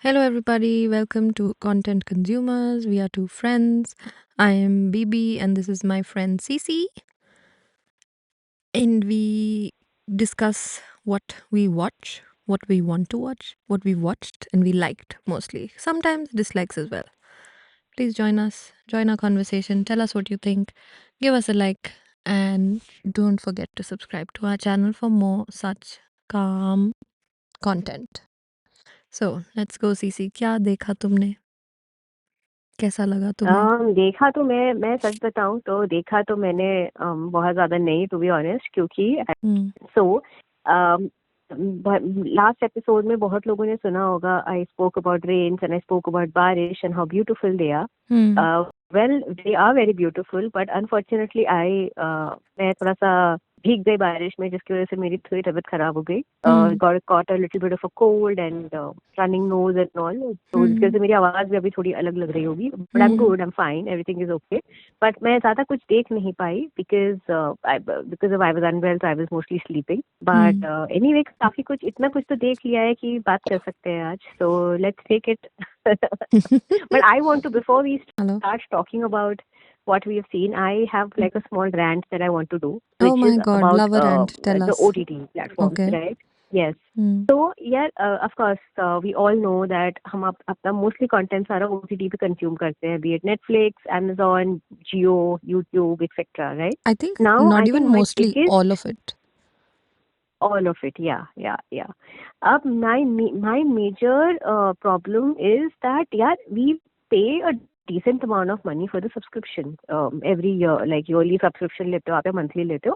Hello, everybody. Welcome to Content Consumers. We are two friends. I am Bibi, and this is my friend Cece. And we discuss what we watch, what we want to watch, what we watched, and we liked mostly. Sometimes dislikes as well. Please join us, join our conversation, tell us what you think, give us a like, and don't forget to subscribe to our channel for more such calm content. So, let's go, Cece. क्या देखा तुमने? कैसा लगा तुम्हें? देखा तो मैं सच बताऊं तो देखा तो मैंने बहुत ज्यादा नहीं, टू बी ऑनेस्ट, क्योंकि सो लास्ट एपिसोड में बहुत लोगों ने सुना होगा, I spoke about rains and I spoke about बारिश and how beautiful they are. Well, they are very beautiful, but unfortunately मैं थोड़ा सा भीग गई बारिश में, जिसकी वजह से मेरी थोड़ी तबीयत खराब हो गई. Got caught a little bit of a cold and running nose and all. तो जिसकी वजह से मेरी आवाज भी अभी थोड़ी अलग लग रही होगी, but I am good, I am fine, everything is okay. But मैं ज्यादा कुछ देख नहीं पाई because of I was unwell, so I was mostly sleeping. But anyway, काफी कुछ, इतना कुछ तो देख लिया है कि बात कर सकते हैं आज. So let's take it. But I want to, before we start talking about what we have seen, I have like a small rant that I want to do, which Oh my is God, about love a rant. Tell the us. OTT platforms, Okay. right? Yes. So yeah, of course, we all know that हम अपना mostly content सारा OTT पे consume करते हैं, be it Netflix, Amazon, Jio, YouTube, etc. Right? I think Now, not I even think my mostly, biggest, all of it. all of it, yeah. My major problem is that yeah, we pay a decent amount of money for the subscription every year, like yearly subscription लेते हो आप या monthly लेते हो.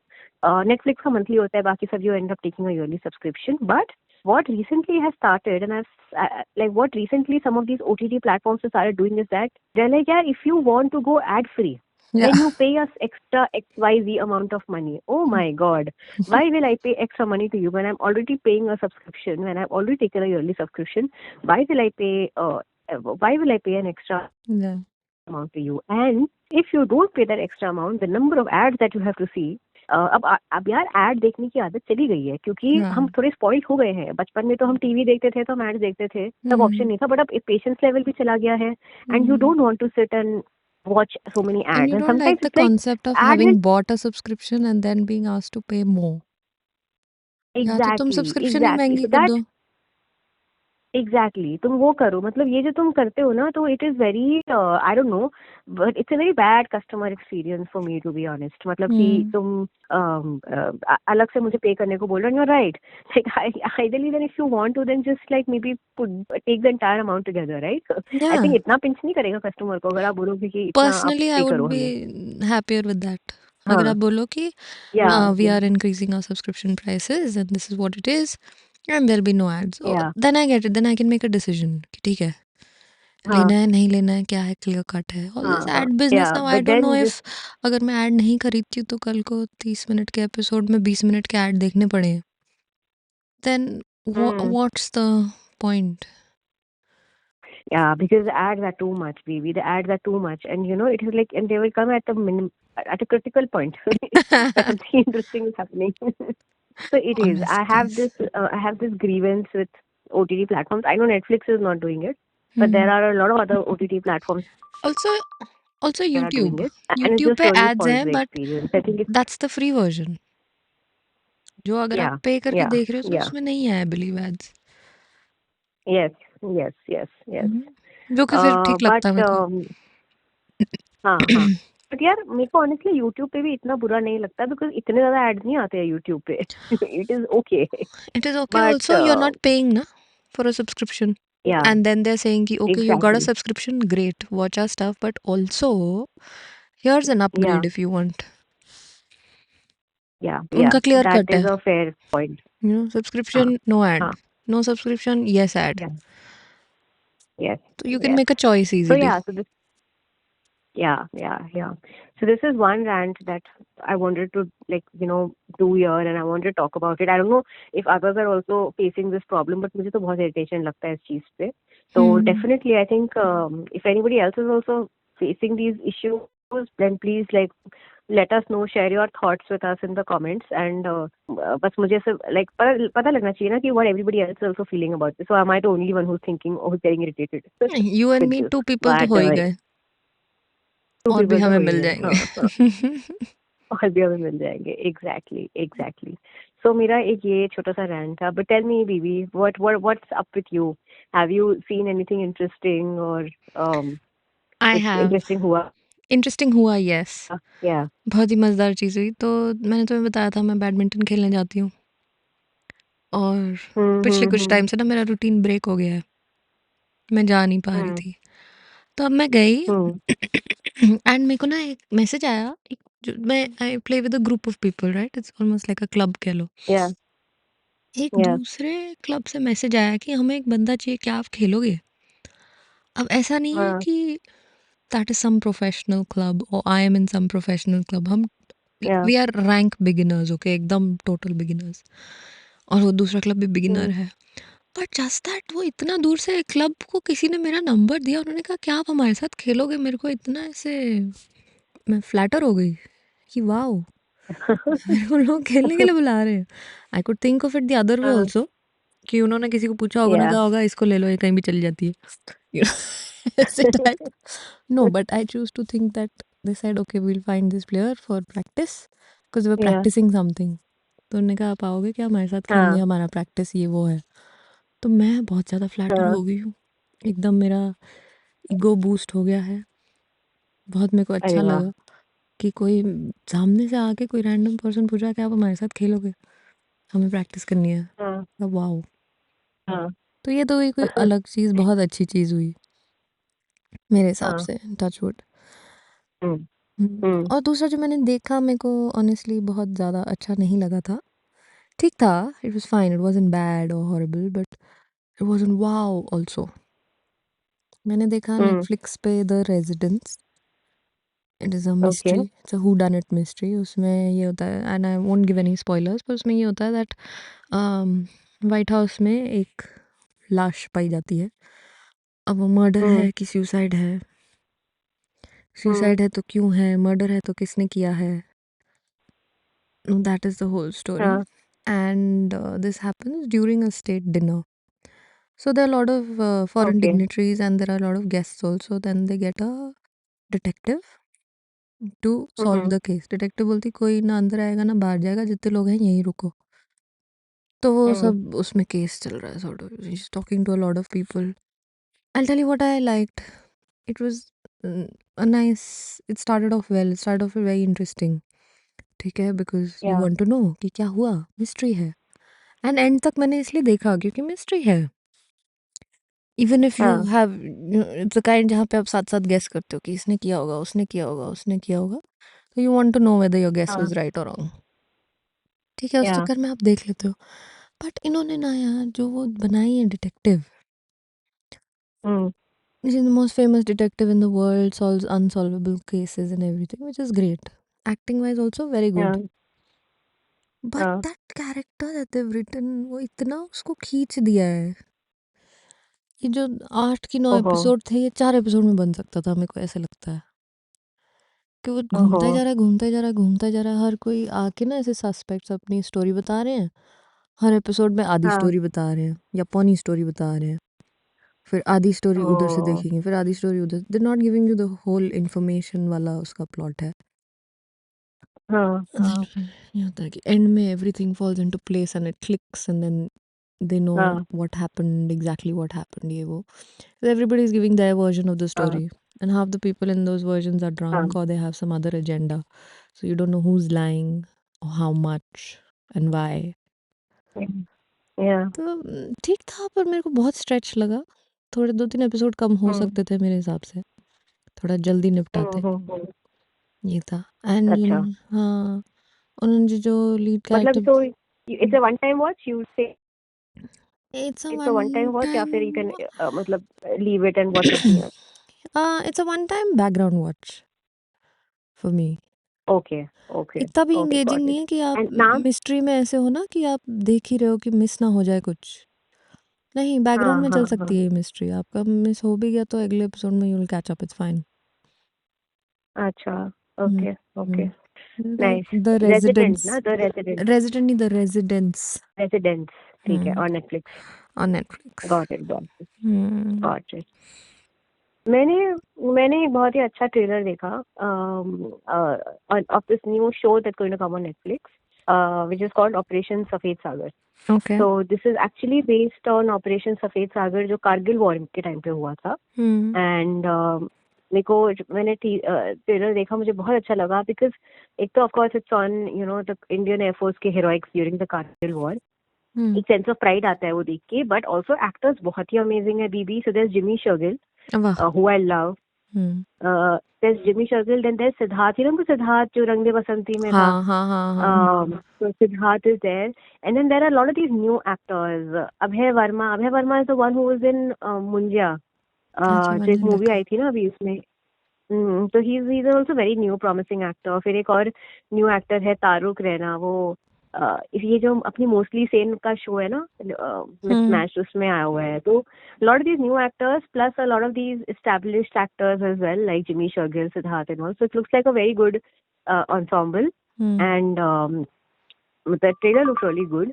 Netflix का monthly होता है, बाकी सब you end up taking a yearly subscription. But what recently has started, and what recently some of these OTT platforms have started doing is that they're like, yeah, if you want to go ad free, then you pay us extra XYZ amount of money. Oh my God. Why will I pay extra money to you when I'm already paying a subscription, when I've already taken a yearly subscription? Why will I pay an extra amount to you? And if you don't pay that extra amount, the number of ads that you have to see, अब यार add देखने की आदत चली गई है, क्योंकि हम थोड़े स्पॉइल्ड हो गए हैं. बचपन में तो हम टीवी देखते थे तो हम एड देखते थे, तब ऑप्शन नहीं था. बट अब पेशेंस लेवल भी चला गया है, and you don't want to sit and watch so many ads. And you don't like the concept of having bought a subscription and then being asked to pay more. या तो तुम subscription ही महंगी कर दो. एग्जैक्टली, तुम वो करो. मतलब ये जो तुम करते हो ना, तो it is very, I don't know, but it's a very bad customer experience for me, to be honest. मतलब कि तुम अलग से मुझे पे करने को बोल रहे हो. You are right. Ideally then if you want to, then just like maybe take the entire amount together, right? I think इतना पिंच नहीं करेगा कस्टमर को अगर आप बोलोगे कि personally I would be happier with that. अगर आप बोलो कि we are increasing our subscription prices and this is what it is and there'll be no ads. Then I get it. Then I can make a decision कि ठीक है, लेना है नहीं लेना है, क्या है, क्लियर कट है. All this ad business now, I don't know if अगर मैं ad नहीं खरीदती हूँ तो कल को 30 मिनट के एपिसोड में 20 मिनट के ad देखने पड़े, then what's the point? Yeah, because the ads are too much, baby. The ads are too much, and it is like, and they will come at a critical point that something interesting is happening. So it is. I have this grievance with OTT platforms. I know Netflix is not doing it, but there are a lot of other OTT platforms. Also YouTube. YouTube पे ads हैं, but that's the free version. जो अगर आप पे करके देख रहे हो तो उसमें नहीं है, I believe, ads. Yes. जो कि फिर ठीक लगता है मेरे को. हाँ. बट यार, मेरे को ऑनेस्टली यूट्यूब पे भी इतना बुरा नहीं लगता, बिकॉज इतने ज्यादा एड्स नहीं आते हैं यूट्यूब पे. It is okay. It is okay. Also, you're not paying na for a subscription. Yeah. And then they're saying ki, okay, you got a subscription, great, watch our stuff, but also here's an upgrade if you want. Yeah. Unka clear cut That is a fair point. Subscription, no ad. No subscription, yes ad. Yes. So you can make a choice easily. So this, yeah. So this is one rant that I wanted to do here, and I wanted to talk about it. I don't know if others are also facing this problem, but मुझे तो बहुत irritation लगता है इस चीज पे. So definitely, I think if anybody else is also facing these issues, then please let us know, share your thoughts with us in the comments, and बस मुझे ऐसे like पता लगना चाहिए ना कि what everybody else is also feeling about this. So am I the only one who's thinking or who's getting irritated You and with me, this? 2 people तो But हो ही गए, two और भी people तो हमें हो ही मिल गए. हाँ हाँ जाएंगे। और भी हमें मिल जाएंगे. Exactly. So मेरा एक ये छोटा सा rant था. But tell me, Bibi, what's up with you? Have you seen anything interesting or I कुछ have. interesting हुआ? इंटरेस्टिंग हुआ, यस। Yeah. बहुत ही मज़ेदार चीज़ हुई। तो मैंने तुम्हें बताया था मैं बैडमिंटन खेलने जाती हूँ, और पिछले कुछ टाइम से ना मेरा रूटीन ब्रेक हो गया है, मैं जा नहीं पा रही थी। तो अब मैं गई एंड मेरे को ना एक मैसेज आया, एक जो मैं I play with a group of people, right, it's almost like a club कह लो। Yeah. एक Yeah. दूसरे क्लब से मैसेज आया कि हमें एक बंदा चाहिए, क्या आप खेलोगे? अब ऐसा नहीं है हाँ. कि that is some professional club और I am in some professional club, हम Yeah. We are rank beginners, okay, एकदम टोटल बिगिनर्स, और वो दूसरा क्लब भी बिगिनर है। बट जस्ट दैट वो इतना दूर से क्लब को किसी ने मेरा नंबर दिया, उन्होंने कहा क्या आप हमारे साथ खेलोगे? मेरे को इतना ऐसे, मैं फ्लैटर हो गई कि वाओ, मेरे को लोग खेलने के लिए बुला रहे हैं। I could think of it the other way also, कि उन्होंने किसी को पूछा होगा ना, Yeah. कहा होगा इसको ले लो, ये कहीं भी चली जाती है, you know, ऐसे टाइप। No, but I choose to think that they said okay we will find this player for practice because we are Yeah. Practising something. तो उन्होंने कहा आप आओगे क्या हमारे साथ खेलने, हाँ. हमारा प्रैक्टिस ये वो है। तो मैं बहुत ज़्यादा फ्लैटर हाँ. हो गई हूँ, एकदम मेरा ईगो बूस्ट हो गया है। बहुत मेरे को अच्छा अरे वाह. लगा कि कोई सामने से आके कोई रैंडम पर्सन पूछा कि आप हमारे साथ खेलोगे, हमें प्रैक्टिस करनी है। हाँ. वाओ। हाँ. तो ये तो हुई कोई अलग चीज़, बहुत अच्छी चीज़ हुई मेरे हिसाब हाँ. से, टचवुड। हम्म. हम्म. और दूसरा जो मैंने देखा, मेरे को ऑनेस्टली बहुत ज़्यादा अच्छा नहीं लगा था। ठीक था, it was fine, it wasn't bad और horrible, but it wasn't wow also. मैंने देखा हम्म. नेटफ्लिक्स पे The Residence. It is a okay. Mystery, it's a who done it mystery. उसमें ये होता है, and I won't give any spoilers, पर उसमें ये होता है दैट वाइट हाउस में एक लाश पाई जाती है। अब वो मर्डर हम्म. है कि सुसाइड है, हम्म. सुसाइड है तो क्यों है, मर्डर है तो किसने किया है, that is the whole story. हाँ. And this happens during a state dinner. So there are a lot of foreign okay. dignitaries and there are a lot of guests also. Then they get a detective to solve hmm. the case. Detective बोलती कोई ना अंदर आएगा ना बाहर जाएगा, जितने लोग हैं यहीं रुको। तो वो हम्म. सब उसमें केस चल रहा है, sort of. She's talking to a lot of people. I'll tell you what I liked. It was a nice. It started off well. It started off very interesting. ठीक है, because you या. want to know कि क्या हुआ, mystery है। And end तक मैंने इसलिए देखा क्योंकि mystery है। इवन इफ यू हाँ. हैव, इट्स अ काइंड जहाँ पे आप साथ साथ गेस करते हो कि इसने किया होगा, उसने किया होगा, उसने किया होगा, तो you want to know whether your guess हाँ. वाज राइट और रॉन्ग। ठीक है, उस या. चक्कर में आप देख लेते हो। बट इन्होंने ना यार जो वो बनाई है detective, hmm. which is the most famous detective in the world, solves unsolvable cases and everything, which is great. Acting wise also very good. हाँ. But हाँ. that character that they've written, वो इतना उसको खींच दिया है। ये जो 8 की 9 ओहो. एपिसोड थे, ये 4 एपिसोड में बन सकता था, मेरे को ऐसे लगता है। कि वो ओहो. घूमता ही जा रहा है, घूमता ही जा रहा है, घूमता ही जा रहा है। हर कोई आके ना ऐसे सस्पेक्ट्स अपनी स्टोरी बता रहे हैं। हर एपिसोड में आधी हाँ. स्टोरी बता रहे हैं या पौनी स्टोरी बता रहे हैं। फिर आधी स्टोरी उधर से ओ. देखेंगे, फिर आधी स्टोरी उधर। They not giving you the whole information वाला उसका प्लॉट है। हाँ. हाँ. ये होता है कि एंड में everything falls into place and it clicks and then they know हाँ. what happened, exactly what happened, ये वो। So everybody is giving their version of the हाँ. story, and half the people in those versions are हाँ. drunk or they have some other agenda, so you don't know who's lying or how much and why. या. तो ठीक था, पर मेरे को बहुत स्ट्रेच लगा। थोड़े 2-3 एपिसोड कम हो हम्म. सकते थे मेरे हिसाब से, थोड़ा जल्दी निपटाते। हम्म. ये था। एंड अच्छा. हाँ, उन्होंने जो लीड मतलब character, so it's a one time watch, you say it's a it's a one one time watch या टाइम फिर you can मतलब leave it and watch something else? It's a one time background watch for me. Okay. Okay. इतना भी Okay, got engaging नहीं it. है कि आप And नाम. मिस्ट्री में ऐसे हो ना कि आप देख ही रहे हो कि मिस ना हो जाए कुछ। नहीं, बैकग्राउंड हाँ. में हाँ. चल हाँ. सकती है ये मिस्ट्री, आपका मिस हो भी गया तो अगले एपिसोड में you will catch up, it's fine. अच्छा. Okay. Okay. Nice. The Resident, Residence. ना? The Resident. Resident नहीं, The Residence. Residence. ठीक है, on Netflix. On Netflix. Got it. Got it. मैंने एक बहुत ही अच्छा ट्रेलर देखा of this new show that's going to come on Netflix, which is called Operation Safed Sagar. Okay. So this is actually based on Operation Safed Sagar जो Kargil war के time पे हुआ था. And मैंने ट्रेलर देखा, मुझे बहुत अच्छा लगा because एक तो of course it's on the Indian Air Force के heroics during the Kargil war. एक सेंस ऑफ प्राइड आता है वो देख के, बट ऑल्सो एक्टर्स बहुत ही अमेजिंग है बीबी. सो there's Jimmy Shergill, who I love. There's Jimmy Shergill, then there's Siddharth. You know Siddharth जो रंग दे बसंती में था. So Siddharth is there, and then there are a lot of these new actors. Abhay Varma is the one who was in Munjya. जो एक movie आई थी ना अभी उसमें. So he's also very new promising actor. फिर एक और new actor है तारुक रैना. वो ये जो अपनी मोस्टली सेन का शो है ना, मिसमैच, उसमें आया हुआ है. तो lot of these new actors plus a lot of these established actors as well, like Jimmy Shergill, Siddharth and all. So it looks like a very good ensemble. And the trailer looks really good.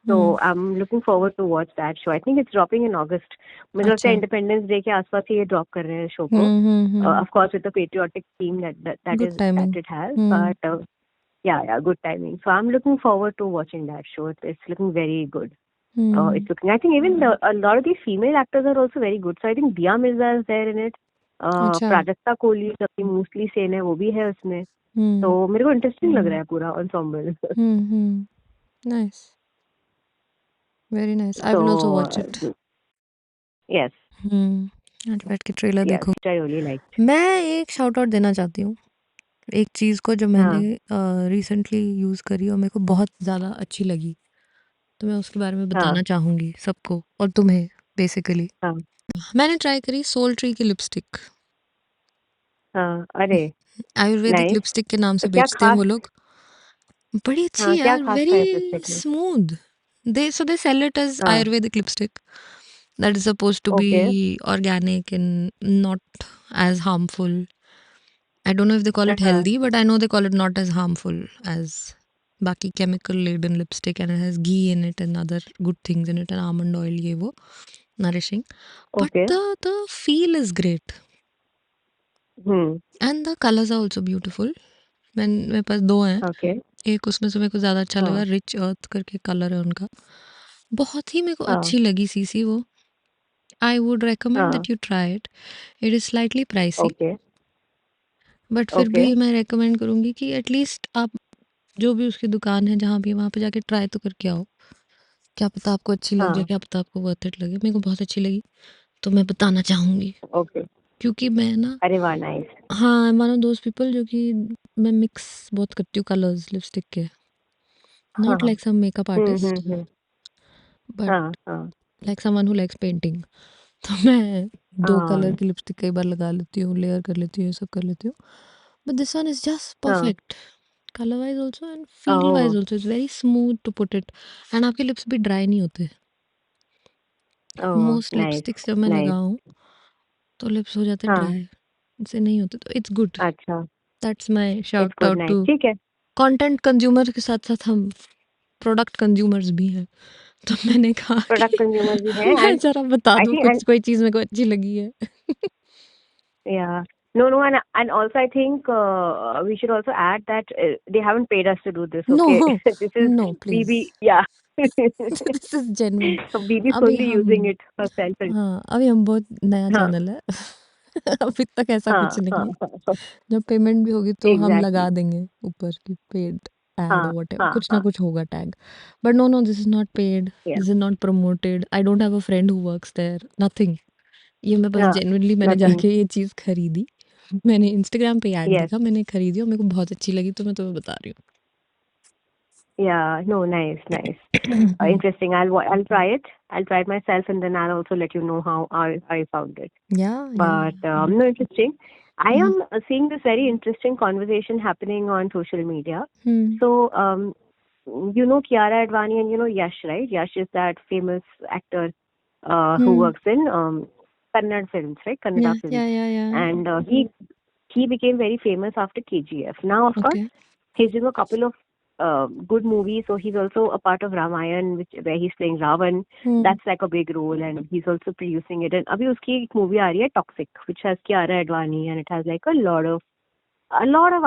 So I'm looking forward to watch that show. I think it's dropping in August. मुझे लगता है independence day के आसपास ही ये drop कर रहे हैं show को. Of course with the patriotic theme that it has. But yeah, good timing. So I'm looking forward to watching that show. It's looking very good. I think even a lot of these female actors are also very good. So I think Diya Mirza is there in it. Prajakta Kohli अपनी mostly Sen है, वो भी है उसमें. तो मेरे को interesting लग रहा है पूरा ensemble. Nice. Very nice. I will also watch it. Yes. आज बैठ के ट्रेलर देखो. I really liked. मैं एक शाउट आउट देना चाहती हूँ एक चीज़ को जो मैंने रिसेंटली यूज़ करी और मेरे को बहुत ज़्यादा अच्छी लगी, तो मैं उसके बारे में बताना चाहूँगी सबको और तुम्हें. बेसिकली मैंने ट्राई करी सोल ट्री की लिपस्टिक. अरे आयुर्वेदिक लिपस्टिक के नाम से बेचते हैं वो लोग. बड़ी अच्छी यार, very smooth. They sell it as Ayurvedic lipstick that is supposed to be organic and not as harmful. I don't know if they call it healthy, but I know they call it not as harmful as baki chemical laden lipstick, and it has ghee in it and other good things in it and almond oil, ye wo nourishing. But the feel is great. And the colors are also beautiful. मेरे पास दो हैं. एक उसमें से मेरे को ज़्यादा अच्छा लगा, रिच अर्थ करके कलर है उनका. बहुत ही मेरे को अच्छी लगी सीसी वो. I would recommend that you try it. It is slightly pricey. But फिर भी मैं रेकमेंड करूँगी कि एटलीस्ट आप जो भी उसकी दुकान है जहाँ भी, वहाँ पे जाके ट्राई तो करके आओ. क्या पता आपको अच्छी लग जाए, क्या पता आपको वर्थ इट लगे. मेरे को बहुत अच्छी लगी तो मैं बताना चाहूँगी. क्योंकि मैं ना, अरे वाह, नाइस. हाँ, I am one of those people जो कि मैं मिक्स बहुत करती हूँ कलर्स लिपस्टिक के. Not like some makeup artist, but like someone who likes painting. तो मैं 2 कलर की लिपस्टिक कई बार लगा लेती हूँ, लेयर कर लेती हूँ, सब कर लेती हूँ. But this one is just perfect color wise also and feel wise also. It's very smooth to put it, and आपके lips भी dry नहीं होते. Most lipsticks जब मैं लगाऊं तो lips हो जाते dry, इससे नहीं होते. तो it's good. अच्छा, that's my shout out to content consumer के साथ साथ हम product consumers भी हैं. तो मैंने कहा product consumers भी हैं. मैं जरा बता दूं कुछ कोई चीज मेरे को अच्छी लगी है. Yeah. No, and also I think we should also add that they haven't paid us to do this. Okay, No, this is no, please. BB. Yeah. This is genuine. So BB is fully using it herself. हाँ, अभी हम बहुत नया channel है. अभी तक ऐसा कुछ नहीं है. जब पेमेंट भी होगी तो हम लगा देंगे ऊपर की पेड एड और व्हाटएवर, कुछ ना कुछ होगा tag. But no, this is not paid, this is not promoted. I don't have a friend who works there, nothing. ये मैं बस जेन्युइनली मैंने जाके ये चीज़ खरीदी. मैंने इंस्टाग्राम पे ऐड देखा, मैंने खरीदी और मेरे को बहुत अच्छी लगी तो मैं तुम्हें बता रही हूँ. Yeah, no, nice. Interesting. I'll try it. I'll try it myself, and then I'll also let you know how I found it. Yeah. But no, interesting. I am seeing this very interesting conversation happening on social media. So, you know Kiara Advani and you know Yash, right? Yash is that famous actor who works in Kannada films, right? Kannada films. Yeah. And he became very famous after KGF. Now, of course, he's doing a couple of good movies. So he's also a part of Ramayan, where he's playing Ravan. That's like a big role, and he's also producing it. And abhi uski ek movie aa rahi hai, Toxic, which has Kiara Advani, and it has like a lot of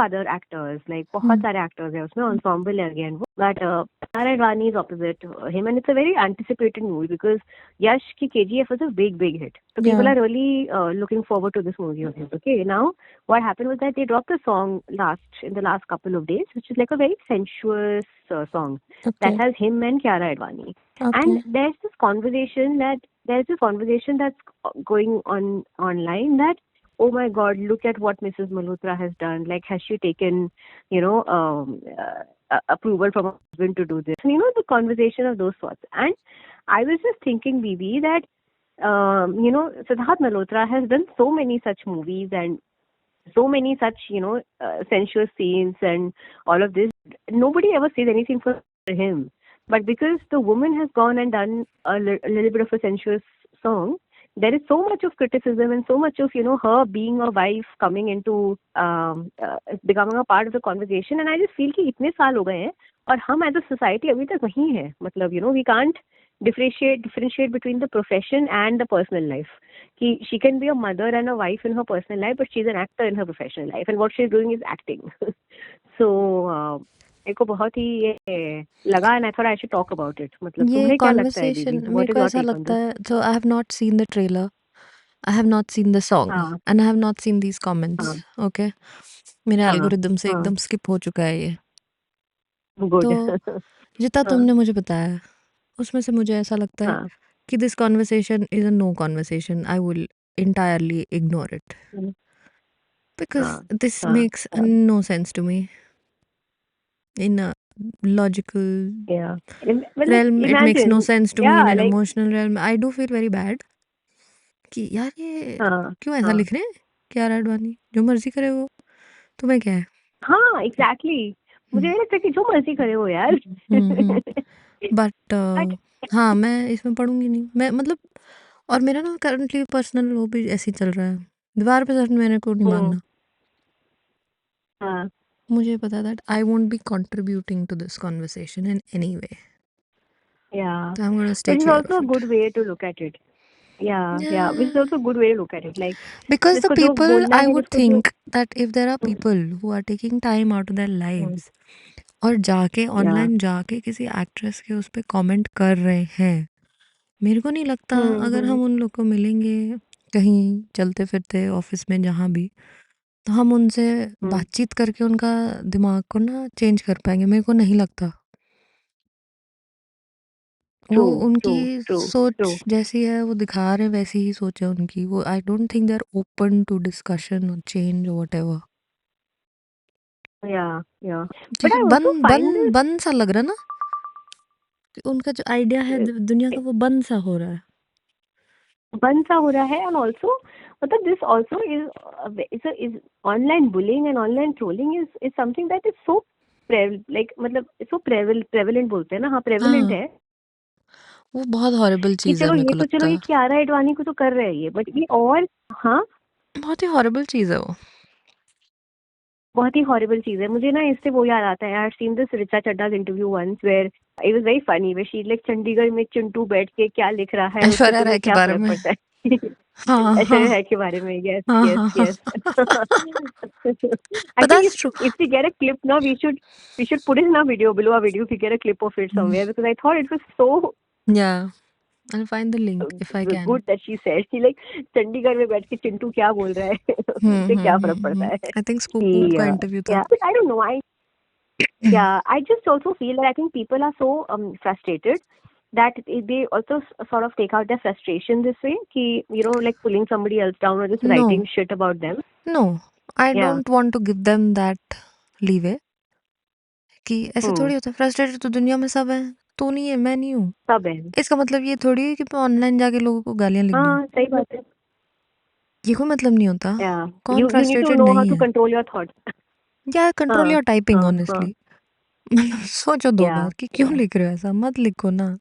other actors, like बहुत सारे actors है उसमें, ensemble है again वो. But Kiara Advani is opposite him, and it's a very anticipated movie because Yash ki KGF was a big hit. So people are really looking forward to this movie of his. Okay, now what happened was that they dropped a song in the last couple of days, which is like a very sensuous song that has him and Kiara Advani. And there's this conversation that's going on online that, oh my God, look at what Mrs. Malhotra has done. Like, has she taken, approval from her husband to do this? And, the conversation of those sorts. And I was just thinking, Bibi, that, Siddharth Malhotra has done so many such movies and so many such, sensuous scenes and all of this. Nobody ever says anything for him. But because the woman has gone and done a little bit of a sensuous song, there is so much of criticism and so much of, her being a wife coming into becoming a part of the conversation. And I just feel कि इतने साल हो गए हैं और हम as a society अभी तक वहीं है. मतलब, we can't differentiate between the profession and the personal life. She can be a mother and a wife in her personal life, but she's an actor in her professional life, and what she's doing is acting. So मेरे को बहुत ही ये लगा, and I thought I should talk about it. मतलब तुम्हें क्या लगता है दीदी? मेरे को ऐसा लगता है, so I have not seen the trailer, I have not seen the song, and I have not seen these comments. Okay, मेरे एल्गोरिदम से एकदम स्किप हो चुका है ये. तो जितना तुमने मुझे बताया उसमें से मुझे ऐसा लगता है कि this conversation is a no conversation. I will entirely ignore it because this makes no sense to me. In a logical realm, it makes no sense to me. In an emotional realm, I do feel very bad कि यार ये क्यों ऐसा लिख रहे हैं कियारा आडवाणी, जो मर्जी करे वो, तुम्हें क्या है? हाँ, एग्जैक्टली. मुझे लगता है कि जो मर्जी करे वो यार. बट हाँ, मैं इसमें पढ़ूंगी नहीं मैं, मतलब. और मेरा ना करंटली पर्सनल वो भी ऐसे ही चल रहा है, दीवार पे सर मेरे को नहीं मानना. मुझे पता that I won't be contributing to this conversation in any way. Yeah. So I'm going to stay Which is clear also of a good way to look at it. Yeah. Which is also a good way to look at it. Like, because the people, I would think that if there are people who are taking time out of their lives और जाके online जाके किसी actress के उस पे comment कर रहे हैं, मेरे को नहीं लगता अगर हम उन लोग को मिलेंगे कहीं चलते फिरते ऑफिस में जहाँ भी, तो हम उनसे बातचीत करके उनका दिमाग को ना चेंज कर पाएंगे. मेरे को नहीं लगता. वो उनकी सोच जैसी है वो दिखा रहे हैं, वैसी ही सोच है उनकी. वो I don't think they are open to discussion और चेंज और व्हाटएवर. बंद सा लग रहा है ना उनका जो आइडिया है दुनिया का, वो बंद सा हो रहा है. एंड ऑल्सो मतलब this also is online bullying and online trolling is something that is so मतलब सो प्रेवलेंट बोलते हैं ना. हाँ, प्रेवलेंट है. वो बहुत हॉरिबल चीज है मेरे को लगता है. चलो ये कियारा आडवाणी को तो कर रहे हैं ये, बट ये और बहुत ही हॉरिबल चीज है वो. बहुत ही हॉरिबल चीज है. मुझे ना इससे वो याद आता है, I have seen this Richa Chadha interview once where it was very funny, where she like Chandigarh में चिंटू बैठ के क्या लिख रहा है, ऐश्वर्या राय के बारे में. ऐश्वर्या राय के बारे में. Yes. I think if we get a clip now, we should put it in a video, below a video, if we get a clip of it somewhere, because I thought it was so. Yeah, I'll find the link if I can. Good that she said. She like Chandigarh में बैठ के चिंटू क्या बोल रहा है, उससे क्या फर्क पड़ता है. I think Scoop का interview था. Yeah, but I don't know. I just also feel that I think people are so frustrated that they also sort of take out their frustration this way, कि like pulling somebody else down or just writing shit about them. No, I don't want to give them that leeway. कि ऐसे थोड़ी होता है. Frustrated तो दुनिया में सब है, तो नहीं है, मैं नहीं हूँ. सब है. इसका मतलब ये थोड़ी है कि मैं ऑनलाइन जाके लोगों को गालियां लिख दूँ. सही बात है. ये कोई मतलब नहीं होता. कौन फ्रस्ट्रेटेड नहीं है. कंट्रोल योर थॉट्स या कंट्रोल योर टाइपिंग. ऑनेस्टली सोचो 2 बार कि क्यों लिख रहे हो ऐसा. मत लिखो ना.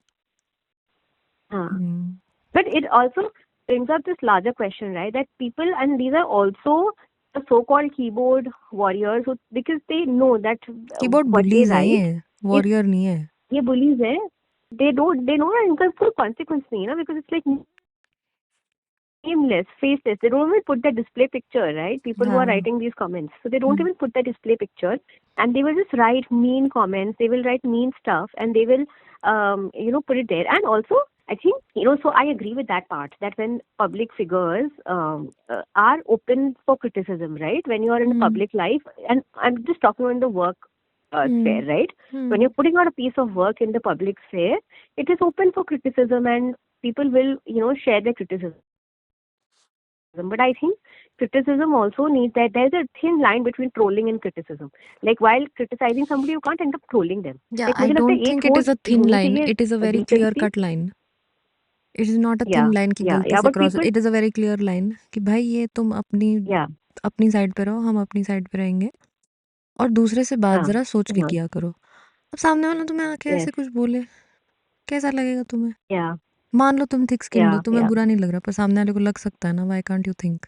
But it also brings up this larger question, right? That people, and these are also the so-called keyboard warriors because they know that keyboard what they bullies हैं, write ये is वॉरियर नहीं है. ये bullies है. They know that इनका कोई consequence नहीं है ना, because it's like nameless, faceless. They don't even put the display picture, right? People who are हाँ. writing these comments, so they don't even put the display picture, and they will just write mean comments. They will write mean stuff, and they will, put it there. And also, I think, so I agree with that part, that when public figures are open for criticism, right? When you are in the public life, and I'm just talking on the work sphere, right? When you're putting out a piece of work in the public sphere, it is open for criticism, and people will, share their criticism. But I think criticism also needs that there's a thin line between trolling and criticism. Like while criticizing somebody, you can't end up trolling them. Yeah, Like I मुझे लगता don't है एक think it वो is a thin होनी line. चाहिए It is a very clear decency. cut line. It is not a thin Yeah, line कि गलती से but cross. people, It is a very clear line कि भाई ये तुम yeah, अपनी साइड पे रहो, हम अपनी साइड पे रहेंगे, और दूसरे से बात हाँ, जरा सोच के हाँ, किया करो. अब सामने वाला तुम्हें आके yes, ऐसे कुछ बोले, कैसा लगेगा तुम्हें? yeah, मान लो तुम थिक स्किन्ड हो, yeah, तुम्हें yeah, बुरा नहीं लग रहा, पर सामने वाले को लग सकता है ना. Why can't you think?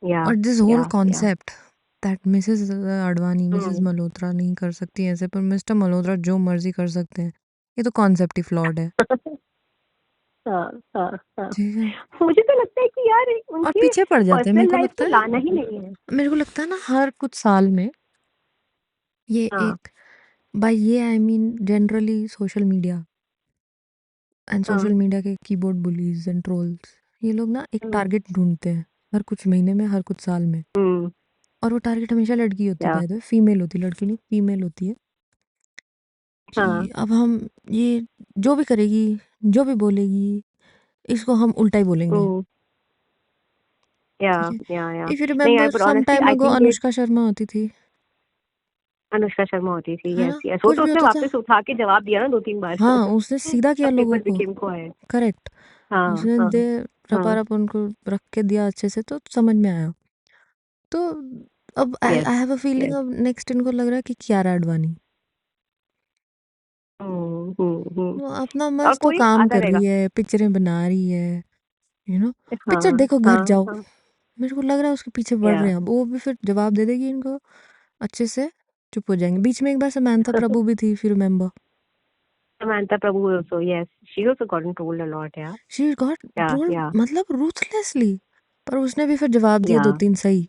yeah, और this whole yeah, yeah. Concept that Mrs Advani, Mrs Malhotra नहीं कर सकती ऐसे, पर मिस्टर मल्होत्रा जो मर्जी कर सकते हैं, ये तो कॉन्सेप्ट ही फ्लॉड है. हाँ, हाँ, हाँ. ठीक है. मुझे तो लगता है कि यार और उनके पीछे पड़ जाते हैं. मेरे पर्सनल को लाइफ लगता को है लाना ही नहीं है. मेरे को लगता है ना, हर कुछ साल में ये हाँ, एक, बाय ये I mean generally social media and हाँ, सोशल मीडिया के कीबोर्ड बुलीज एंड ट्रोल्स, ये लोग ना एक टारगेट ढूंढते हैं हर कुछ महीने में, हर कुछ साल में. हम्म, और वो टारगेट हमेशा लड़की होती है, yeah, by the way, female होती है, लड़की नहीं, फीमेल होती है. हाँ, कि अब हम ये जो भी करेगी, जो भी बोलेगी, इसको हम उल्टा ही बोलेंगे. हम्म, ठीक yeah, है. yeah, yeah. इफ यू नहीं यार, remember but some honestly, time I ago think it Anushka Sharma होती थी, अनुष्का शर्मा होती थी. है यस, ना? यस. वो कुछ तो भी उसने होता था, वापस उठा के जवाब दिया ना 2-3 बार. हाँ, उसने सीधा किया तब लोगों पेपर को. became quiet. करेक्ट. हाँ, उसने हाँ, दे हाँ. रपा उनको रख के दिया अच्छे से, तो समझ में आया. तो अब I yes, I have a feeling, yes. अब नेक्स्ट इनको लग रहा है कि कियारा आडवाणी वो अपना और मस्त वो कोई काम आता कर रहेगा. रही है, पिक्चरें बना रही है, यू नो. पिक्चर हाँ, देखो, घर हाँ, जाओ. हाँ. मेरे को लग रहा है उसके पीछे बढ़ या रहे हैं. अब वो भी फिर जवाब दे देगी इनको अच्छे से, चुप हो जाएंगे. बीच में एक बार समंथा प्रभु भी थी, फिर remember, Samantha Prabhu also, yes. She also gotten trolled a lot, yeah. She got Yeah, trolled, yeah, मतलब रूथलेसली. पर उसने भी फिर जवाब दिए दो yeah. तीन सही,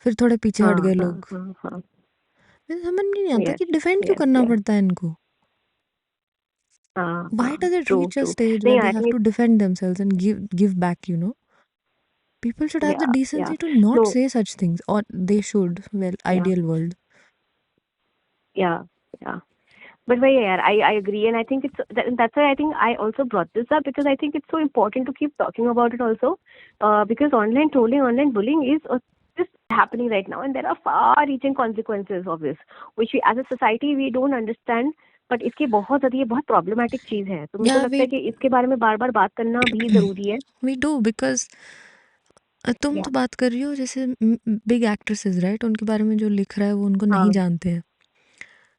फिर थोड़े पीछे हट हाँ, गए हाँ, लोग. हाँ, हाँ. मुझे समझ में नहीं आता Yes, कि डिफेंड क्यों yes, करना yes. पड़ता है इनको. हाँ, Why हाँ. does it True, reach a true. stage where नहीं, they I have think to defend themselves and give back, you know? People should have the yeah, yeah. decency to not No, say such things, or they should. Well, yeah, ideal world. yeah, yeah. But yeah, I agree, and I think that's why I think I also brought this up, because I think it's so important to keep talking about it also, because online trolling, online bullying is just happening right now, and there are far-reaching consequences of this, which we as a society we don't understand. But इसके बहुत ज़्यादा, ये बहुत problematic चीज़ है, तो मुझे Yeah, लगता है कि इसके बारे में बार-बार बात करना भी ज़रूरी है. we do, because तुम Yeah. तो बात कर रही हो जैसे बिग एक्ट्रेसेस, राइट? उनके बारे में जो लिख रहा है वो उनको नहीं हाँ. जानते हैं.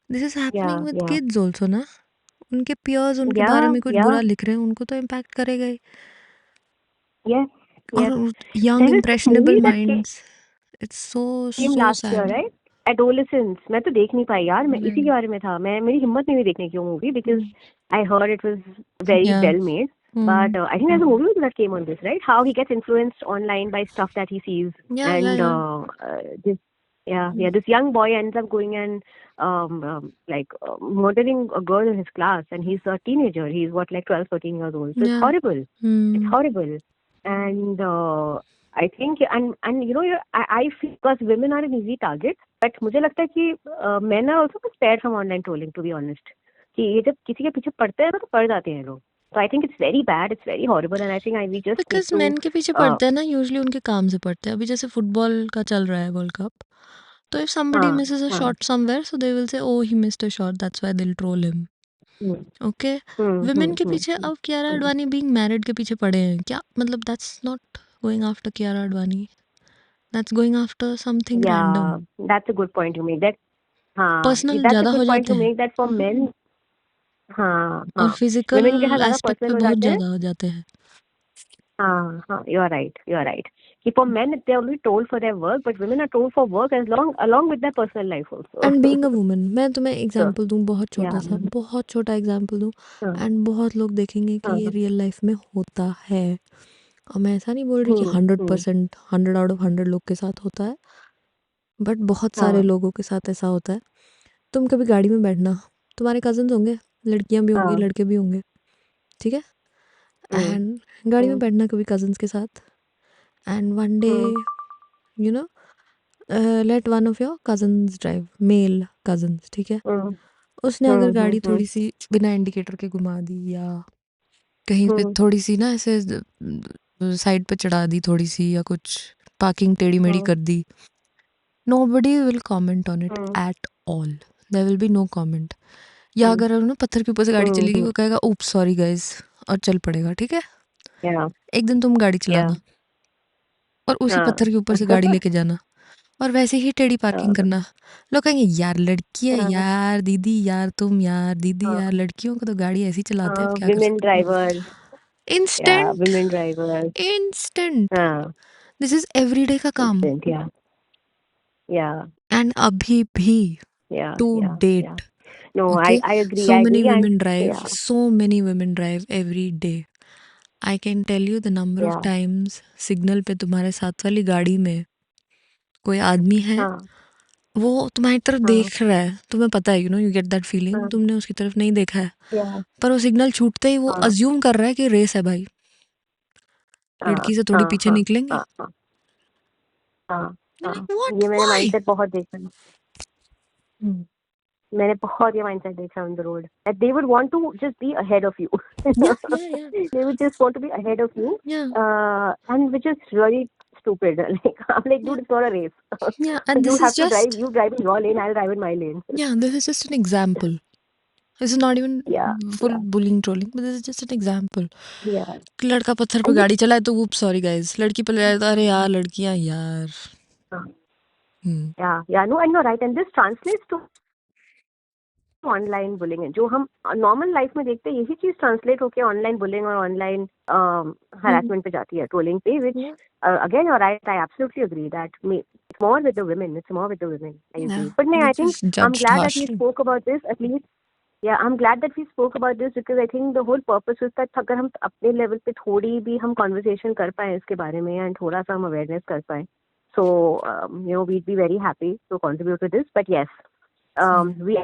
This is happening Yeah, with yeah, kids also ना. उनके पियर्स उनके बारे yeah, में कुछ yeah. बुरा लिख रहे हैं, उनको तो इम्पैक्ट करेगा ही. Yes, और yes. Young There is this impressionable movie that minds, it's so came so last year, sad. right? Adolescence. मैं तो देख नहीं पाई यार. मैं इसी नहीं. के बारे में था. मेरी हिम्मत नहीं हुई देखने की वो movie, because I heard it was very या. well made. But I think there's a movie that came on this, right? How he gets influenced online by stuff that he sees, या या and या. this, yeah, this young boy ends up going and murdering a girl in his class, and he's a teenager. He's what, like 12, 13 years old. So it's या. horrible. It's horrible. And I think, and I feel because women are an easy target, but मुझे लगता है कि men are also spared from online trolling, to be honest. कि ये जब किसी के पीछे पड़ते हैं ना, तो पड़ जाते हैं लोग. So I think it's very bad, it's very horrible, and I think we just need because to man के पीछे पड़ते हैं ना, यूजली उनके काम से पड़ते हैं. अभी जैसे फुटबॉल का चल रहा है, वर्ल्ड कप, तो इफ somebody हाँ, misses a हाँ. shot somewhere, so they will say, oh, he missed a shot, that's why they'll troll him. Hmm, okay. Hmm, women hmm, के पीछे अब Kiara hmm. Advani being married के पीछे पड़े हैं क्या? मतलब that's not going after Kiara Advani, that's going after something random. Yeah, that's a good point you make. That, हाँ, पर्सनल that's a ज़्यादा हो good point जाते to हैं, make, that for men, हाँ, और हाँ, फिजिकल women के साथ ज़्यादा एस्पेक्ट पे personal हो बहुत जाते हैं. ज़्यादा हो जाते हैं. You're right. You're right. For men, they're only told for their work, but women are told for work along with their personal life also. And being a woman, मैं तुम्हें So, एग्जांपल दूं, बहुत yeah. छोटा example दूं, हाँ, and बहुत लोग देखेंगे कि ये हाँ, रियल लाइफ में होता है। और मैं ऐसा नहीं बोल रही कि हम्म, 100%, 100 आउट ऑफ 100 लोग के साथ होता है, बट बहुत सारे हाँ, लोगों के साथ ऐसा होता है। तुम कभी गाड़ी में बैठना, तुम्हारे कजन्स होंगे, लड़कियां भी होंगी, हाँ, लड़के भी होंगे, ठीक है, हम्म, एंड गाड़ी में हम्म, बैठना कभी कजन्स के साथ, and one day hmm, you know let one of your cousins drive, male cousins, ठीक है, हम्म, उसने अगर हम्म, गाड़ी हम्म, थोड़ी सी बिना इंडिकेटर के घुमा दी, या कहीं पे हम्म, थोड़ी सी ना ऐसे साइड पे चढ़ा दी थोड़ी सी, या कुछ पार्किंग टेढ़ी मेढ़ी हम्म, कर दी, nobody will comment on it hmm, at all. There will be no comment. या अगर ना पत्थर के ऊपर से गाड़ी चलेगी, हम्म, वो कहेगा oops sorry guys, और चल पड़ेगा, ठीक है। yeah, एक दिन तुम गाड़ी yeah, चलाना और उसी हाँ, पत्थर के ऊपर से गाड़ी लेके जाना, और वैसे ही टेढ़ी पार्किंग हाँ, करना। लोग कहेंगे यार लड़की है, हाँ, यार दीदी, यार तुम, यार दीदी, यार हाँ, लड़कियों को तो गाड़ी ऐसी चलाते हैं, अब क्या कर women सकते हैं। drivers, yeah, instant, women drivers, instant, हाँ, दिस इज एवरीडे का काम। instant, yeah, yeah, एंड अभी भी yeah, to yeah, yeah. date, No, okay, I agree, so I many agree, and women drive, yeah, so many women drive every day. I can tell you the number of yeah, times signal पे तुम्हारे साथ वाली गाड़ी में कोई आदमी है, हाँ, वो तुम्हारी तरफ हाँ, देख रहा है, तुम्हें पता है, यू गेट दैट फीलिंग, हाँ, तुमने उसकी तरफ नहीं देखा है, yeah, पर वो सिग्नल छूटते ही वो हाँ, अज्यूम कर रहा है कि रेस है भाई, हाँ, लड़की से थोड़ी हाँ, पीछे हाँ, निकलेंगे। हाँ, हाँ, हाँ, हाँ, लाइक व्हाट, ये मैंने व्हाई? माइंडसेट बहुत देखा है। मैंने बहुत ये माइंडसेट देखा on the road, that they would want to just be ahead of you. या या They would just want to be ahead of you, या and which is really stupid. Like I'm like, या dude, it's not a race. या and You this is have to drive. Just, You drive in your lane. I'll drive in my lane. yeah, this is just an example. This is not even Yeah, full yeah, bullying, trolling, but this is just an example. yeah. कि लड़का पत्थर पे And गाड़ी चलाए तो whoop sorry guys, लड़की पे जाए तो अरे यार लड़कियां यार। uh, yeah. No, and you're right. And this translates to online bullying है, जो हम नॉर्मल लाइफ में देखते हैं, यही चीज ट्रांसलेट होकर ऑनलाइन बुलिंग और ऑनलाइन हरासमेंट पे जाती है, ट्रोलिंग पे, विच again you're right, I absolutely agree that it's more with the women, I agree, but no, I Which think is I'm judged glad that we harshly. spoke about this at least. Yeah, I'm glad that we spoke about this because I think the whole purpose is that अगर हम अपने level पे थोड़ी भी हम conversation कर पाए इसके बारे में एंड थोड़ा सा हम अवेयरनेस कर पाए, so we'd be very happy to contribute to this, but yes, we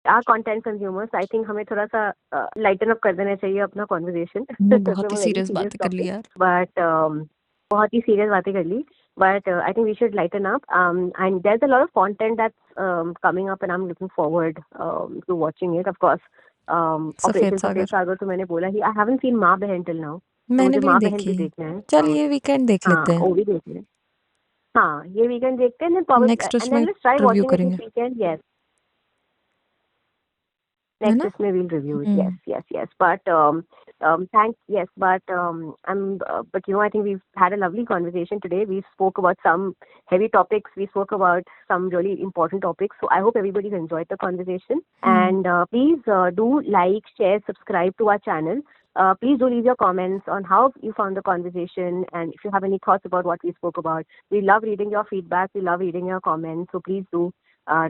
are content consumers. I think हमें थोड़ा सा lighten up कर देना चाहिए अपना conversation बहुत from he a very serious serious बातें कर ली topic. यार। But बहुत ही serious बातें कर ली. But I think we should lighten up. And there's a lot of content that's coming up, and I'm looking forward to watching it. Of course, सफेद Operation Safed सागर Sagar तो मैंने बोला ही. I haven't seen माँ बहन till now. तो मैंने मुझे भी नहीं माँ बहन भी देखी। देखना है. चल ये वीकेंड देख हाँ, लेते हैं, वो भी देखना है. हाँ, ये weekend देखते हैं. Then probably, नेक्स्ट and उसमें then let's try review watching it करेंगे, this weekend. Yes. है Next ना। is maybe we'll review it. Yes. But thanks. Yes, but but I think we've had a lovely conversation today. We spoke about some heavy topics. We spoke about some really important topics. So I hope everybody's enjoyed the conversation. And please do like, share, subscribe to our channel. Please do leave your comments on how you found the conversation, and if you have any thoughts about what we spoke about. We love reading your feedback. We love reading your comments. So please do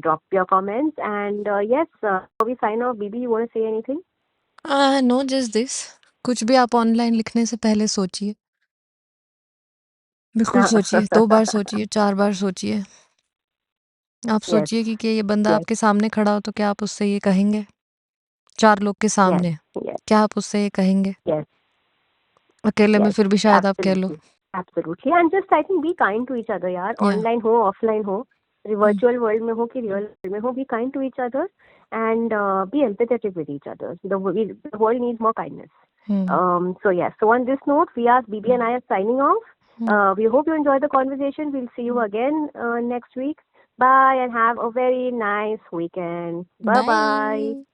drop your comments. And yes, before we sign off, Bibi, you want to say anything? Know just this, कुछ भी आप online लिखने से पहले सोचिए, बिल्कुल सोचिए, 2 बार सोचिए, 4 बार सोचिए। आप Yes, सोचिए कि ये बंदा yes, आपके सामने खड़ा हो तो क्या आप उससे ये कहेंगे? 4 लोग के yes, सामने, yes, क्या आप उससे ये कहेंगे? yes, अकेले में yes, फिर भी शायद आप कह लो। absolutely, absolutely. And just I think be kind to each other, यार. या Online हो, offline हो, virtual world में हो कि real world में हो, be kind to each other and be empathetic with each other. The world needs more kindness. So yes. So on this note, Bibi and I are signing off. We hope you enjoyed the conversation. We'll see you again next week. Bye and have a very nice weekend. Bye bye. Bye.